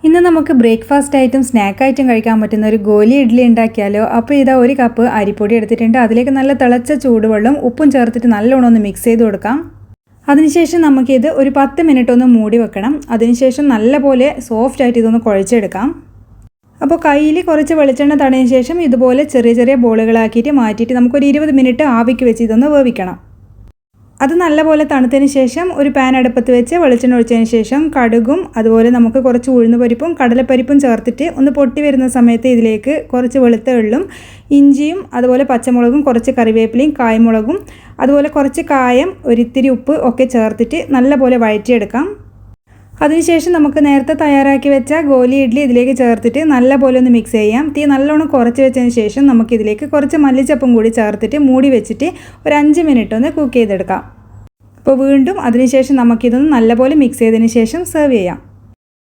ഇന്ന് നമുക്ക് ബ്രേക്ക്ഫാസ്റ്റ് ആയിട്ടും സ്നാക്ക് ആയിട്ടും കഴിക്കാൻ പറ്റുന്ന ഒരു ഗോലി ഇഡ്ഡലി ഉണ്ടാക്കിയാലോ. അപ്പോൾ ഇതാ ഒരു കപ്പ് അരിപ്പൊടി എടുത്തിട്ടുണ്ട്. അതിലേക്ക് നല്ല തിളച്ച ചൂടുവെള്ളം ഉപ്പും ചേർത്തിട്ട് നല്ലോണം ഒന്ന് മിക്സ് ചെയ്ത് കൊടുക്കാം. അതിനുശേഷം നമുക്കിത് ഒരു 10 മിനിറ്റ് ഒന്ന് മൂടി വെക്കണം. അതിനുശേഷം നല്ലപോലെ സോഫ്റ്റ് ആയിട്ട് ഇതൊന്ന് കുഴച്ചെടുക്കാം. അപ്പോൾ കയ്യിൽ കുറച്ച് വെളിച്ചെണ്ണ തടഞ്ഞ ശേഷം ഇതുപോലെ ചെറിയ ചെറിയ ബോളുകളാക്കിയിട്ട് മാറ്റിയിട്ട് നമുക്കൊരു 20 മിനിറ്റ് ആവിക്ക് വെച്ച് ഇതൊന്ന് വേവിക്കണം. അത് നല്ലപോലെ തണുത്തതിന് ശേഷം ഒരു പാൻ അടുപ്പത്ത് വെച്ച് വെളിച്ചെണ്ണ ഒഴിച്ചതിന് ശേഷം കടുകും അതുപോലെ നമുക്ക് കുറച്ച് ഉഴുന്നുപരിപ്പും കടലപ്പരിപ്പും ചേർത്തിട്ട് ഒന്ന് പൊട്ടി വരുന്ന സമയത്ത് ഇതിലേക്ക് കുറച്ച് വെളുത്ത എള്ളും ഇഞ്ചിയും അതുപോലെ പച്ചമുളകും കുറച്ച് കറിവേപ്പിലയും കായ്മുളകും അതുപോലെ കുറച്ച് കായം ഒരിത്തിരി ഉപ്പ് ഒക്കെ ചേർത്തിട്ട് നല്ലപോലെ വഴറ്റിയെടുക്കാം. അതിനുശേഷം നമുക്ക് നേരത്തെ തയ്യാറാക്കി വെച്ച ഗോലി ഇഡ്ഡലി ഇതിലേക്ക് ചേർത്തിട്ട് നല്ലപോലെ ഒന്ന് മിക്സ് ചെയ്യാം. തീ നല്ലോണം കുറച്ച് വെച്ചതിന് ശേഷം നമുക്കിതിലേക്ക് കുറച്ച് മല്ലിച്ചപ്പും കൂടി ചേർത്തിട്ട് മൂടി വെച്ചിട്ട് ഒരു 5 മിനിറ്റ് ഒന്ന് കുക്ക് ചെയ്തെടുക്കാം. അപ്പോൾ വീണ്ടും അതിനുശേഷം നമുക്കിതൊന്ന് നല്ലപോലെ മിക്സ് ചെയ്തതിന് ശേഷം സെർവ് ചെയ്യാം.